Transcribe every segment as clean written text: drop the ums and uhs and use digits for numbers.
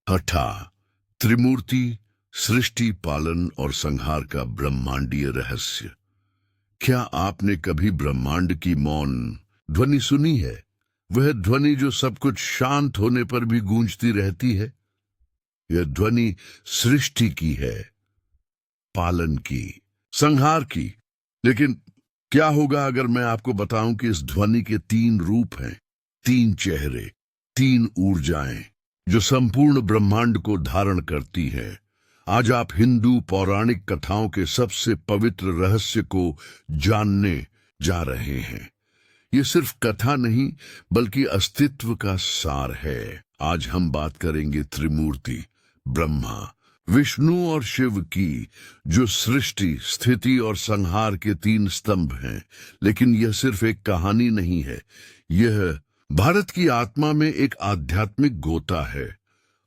हठा त्रिमूर्ति, सृष्टि, पालन और संहार का ब्रह्मांडीय रहस्य। क्या आपने कभी ब्रह्मांड की मौन ध्वनि सुनी है? वह ध्वनि जो सब कुछ शांत होने पर भी गूंजती रहती है। यह ध्वनि सृष्टि की है, पालन की, संहार की। लेकिन क्या होगा अगर मैं आपको बताऊं कि इस ध्वनि के तीन रूप हैं, तीन चेहरे, तीन ऊर्जाएं जो संपूर्ण ब्रह्मांड को धारण करती है। आज आप हिंदू पौराणिक कथाओं के सबसे पवित्र रहस्य को जानने जा रहे हैं। ये सिर्फ कथा नहीं बल्कि अस्तित्व का सार है। आज हम बात करेंगे त्रिमूर्ति, ब्रह्मा, विष्णु और शिव की, जो सृष्टि, स्थिति और संहार के तीन स्तंभ हैं। लेकिन यह सिर्फ एक कहानी नहीं है, यह भारत की आत्मा में एक आध्यात्मिक गोता है।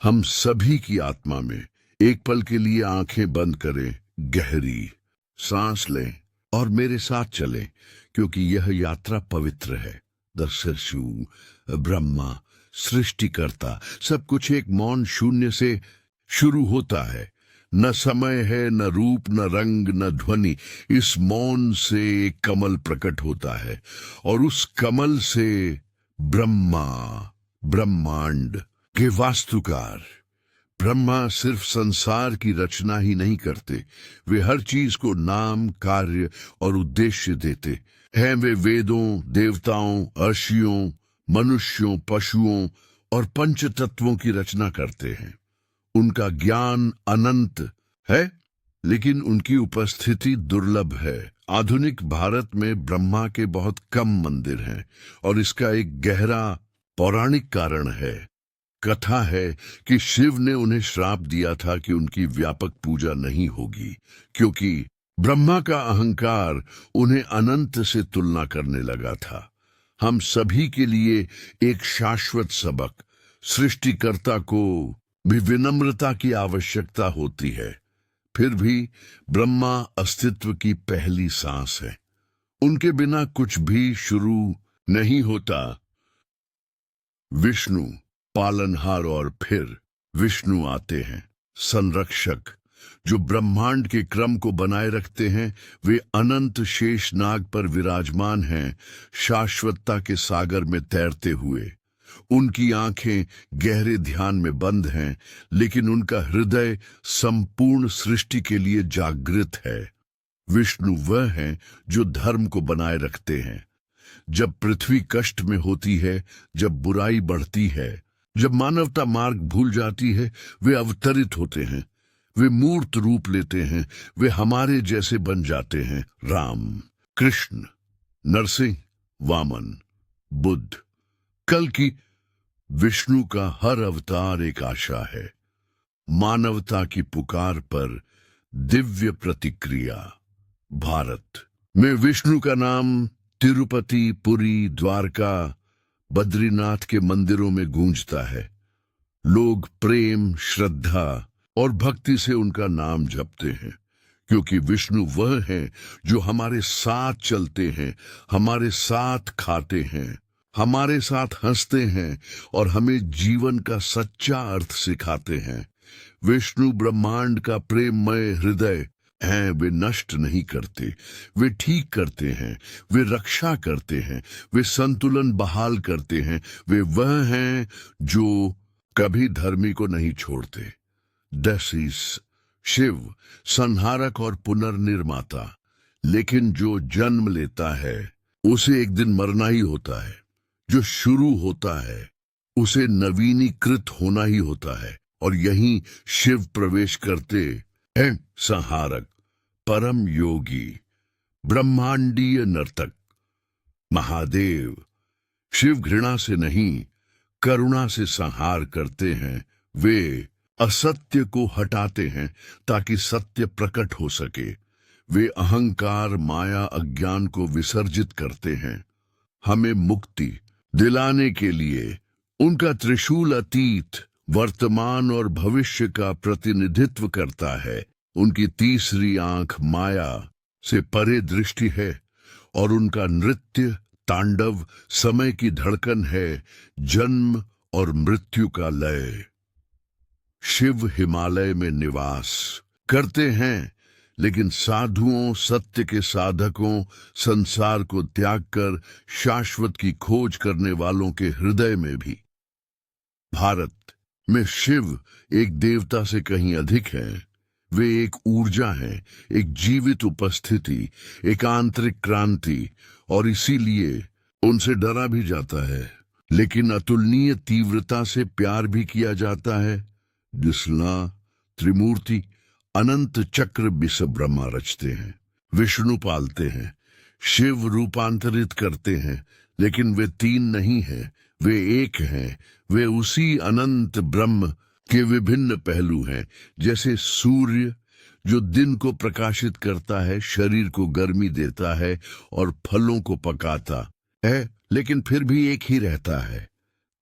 हम सभी की आत्मा में एक पल के लिए आंखें बंद करें, गहरी सांस लें और मेरे साथ चलें, क्योंकि यह यात्रा पवित्र है। दर्शशु, ब्रह्मा, सृष्टिकर्ता, सब कुछ एक मौन शून्य से शुरू होता है। न समय है, न रूप, न रंग, न ध्वनि। इस मौन से एक कमल प्रकट होता है और उस कमल से ब्रह्मा, ब्रह्मांड के वास्तुकार। ब्रह्मा सिर्फ संसार की रचना ही नहीं करते, वे हर चीज को नाम, कार्य और उद्देश्य देते हैं। वे वेदों, देवताओं, अर्षियों, मनुष्यों, पशुओं और पंचतत्वों की रचना करते हैं। उनका ज्ञान अनंत है, लेकिन उनकी उपस्थिति दुर्लभ है। आधुनिक भारत में ब्रह्मा के बहुत कम मंदिर हैं और इसका एक गहरा पौराणिक कारण है। कथा है कि शिव ने उन्हें श्राप दिया था कि उनकी व्यापक पूजा नहीं होगी, क्योंकि ब्रह्मा का अहंकार उन्हें अनंत से तुलना करने लगा था। हम सभी के लिए एक शाश्वत सबक, सृष्टिकर्ता को भी विनम्रता की आवश्यकता होती है। फिर भी ब्रह्मा अस्तित्व की पहली सांस है। उनके बिना कुछ भी शुरू नहीं होता। विष्णु पालनहार और फिर विष्णु आते हैं, संरक्षक, जो ब्रह्मांड के क्रम को बनाए रखते हैं। वे अनंत शेष नाग पर विराजमान हैं, शाश्वतता के सागर में तैरते हुए। उनकी आंखें गहरे ध्यान में बंद हैं, लेकिन उनका हृदय संपूर्ण सृष्टि के लिए जागृत है। विष्णु वह हैं जो धर्म को बनाए रखते हैं। जब पृथ्वी कष्ट में होती है, जब बुराई बढ़ती है, जब मानवता मार्ग भूल जाती है, वे अवतरित होते हैं। वे मूर्त रूप लेते हैं, वे हमारे जैसे बन जाते हैं। राम, कृष्ण, नरसिंह, वामन, बुद्ध, कल्कि। विष्णु का हर अवतार एक आशा है, मानवता की पुकार पर दिव्य प्रतिक्रिया। भारत में विष्णु का नाम तिरुपति, पुरी, द्वारका, बद्रीनाथ के मंदिरों में गूंजता है। लोग प्रेम, श्रद्धा और भक्ति से उनका नाम जपते हैं, क्योंकि विष्णु वह हैं जो हमारे साथ चलते हैं, हमारे साथ खाते हैं, हमारे साथ हंसते हैं और हमें जीवन का सच्चा अर्थ सिखाते हैं। विष्णु ब्रह्मांड का प्रेममय हृदय हैं। वे नष्ट नहीं करते, वे ठीक करते हैं, वे रक्षा करते हैं, वे संतुलन बहाल करते हैं। वे वह हैं जो कभी धर्मी को नहीं छोड़ते। दसीस, शिव, संहारक और पुनर्निर्माता। लेकिन जो जन्म लेता है उसे एक दिन मरना ही होता है। जो शुरू होता है उसे नवीनीकृत होना ही होता है। और यहीं शिव प्रवेश करते हैं, संहारक, परम योगी, ब्रह्मांडीय नर्तक, महादेव। शिव घृणा से नहीं, करुणा से संहार करते हैं। वे असत्य को हटाते हैं ताकि सत्य प्रकट हो सके। वे अहंकार, माया, अज्ञान को विसर्जित करते हैं। हमें मुक्ति दिलाने के लिए उनका त्रिशूल अतीत, वर्तमान और भविष्य का प्रतिनिधित्व करता है। उनकी तीसरी आंख माया से परे दृष्टि है और उनका नृत्य, तांडव समय की धड़कन है, जन्म और मृत्यु का लय। शिव हिमालय में निवास करते हैं, लेकिन साधुओं, सत्य के साधकों, संसार को त्याग कर शाश्वत की खोज करने वालों के हृदय में भी। भारत में शिव एक देवता से कहीं अधिक है। वे एक ऊर्जा है, एक जीवित उपस्थिति, एक आंतरिक क्रांति, और इसीलिए उनसे डरा भी जाता है, लेकिन अतुलनीय तीव्रता से प्यार भी किया जाता है। जिसला त्रिमूर्ति अनंत चक्र विश्व ब्रह्मा रचते हैं, विष्णु पालते हैं, शिव रूपांतरित करते हैं, लेकिन वे तीन नहीं हैं, वे एक हैं। वे उसी अनंत ब्रह्म के विभिन्न पहलू हैं। जैसे सूर्य जो दिन को प्रकाशित करता है, शरीर को गर्मी देता है और फलों को पकाता है, लेकिन फिर भी एक ही रहता है।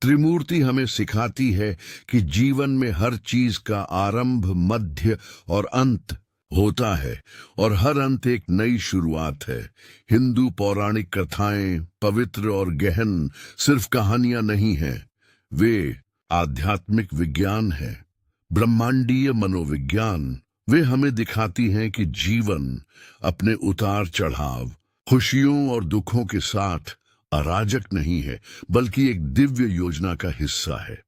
त्रिमूर्ति हमें सिखाती है कि जीवन में हर चीज का आरंभ, मध्य और अंत होता है, और हर अंत एक नई शुरुआत है। हिंदू पौराणिक कथाएं पवित्र और गहन सिर्फ कहानियां नहीं हैं, वे आध्यात्मिक विज्ञान है, ब्रह्मांडीय मनोविज्ञान। वे हमें दिखाती हैं कि जीवन अपने उतार चढ़ाव, खुशियों और दुखों के साथ अराजक नहीं है, बल्कि एक दिव्य योजना का हिस्सा है।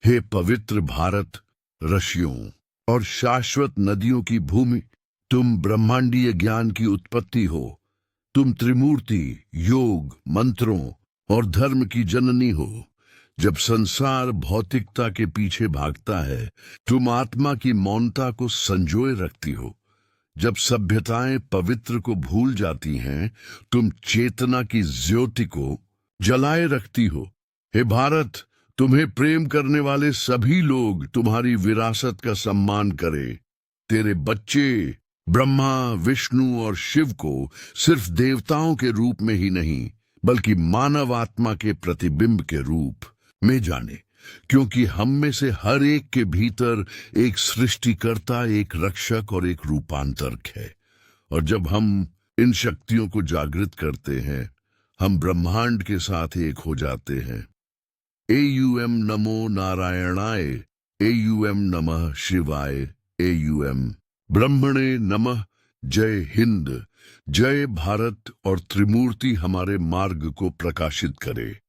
हे पवित्र भारत, ऋषियों और शाश्वत नदियों की भूमि, तुम ब्रह्मांडीय ज्ञान की उत्पत्ति हो। तुम त्रिमूर्ति, योग, मंत्रों और धर्म की जननी हो। जब संसार भौतिकता के पीछे भागता है, तुम आत्मा की मौनता को संजोए रखती हो। जब सभ्यताएं पवित्र को भूल जाती हैं, तुम चेतना की ज्योति को जलाए रखती हो। हे भारत, तुम्हें प्रेम करने वाले सभी लोग तुम्हारी विरासत का सम्मान करें। तेरे बच्चे ब्रह्मा, विष्णु और शिव को सिर्फ देवताओं के रूप में ही नहीं, बल्कि मानव आत्मा के प्रतिबिंब के रूप में जाने, क्योंकि हम में से हर एक के भीतर एक सृष्टिकर्ता, एक रक्षक और एक रूपांतरक है। और जब हम इन शक्तियों को जागृत करते हैं, हम ब्रह्मांड के साथ एक हो जाते हैं। एयूएम नमो नारायणाय, एयूएम नमः शिवाय, एयूएम ब्रह्मणे नमः। जय हिंद, जय भारत, और त्रिमूर्ति हमारे मार्ग को प्रकाशित करे।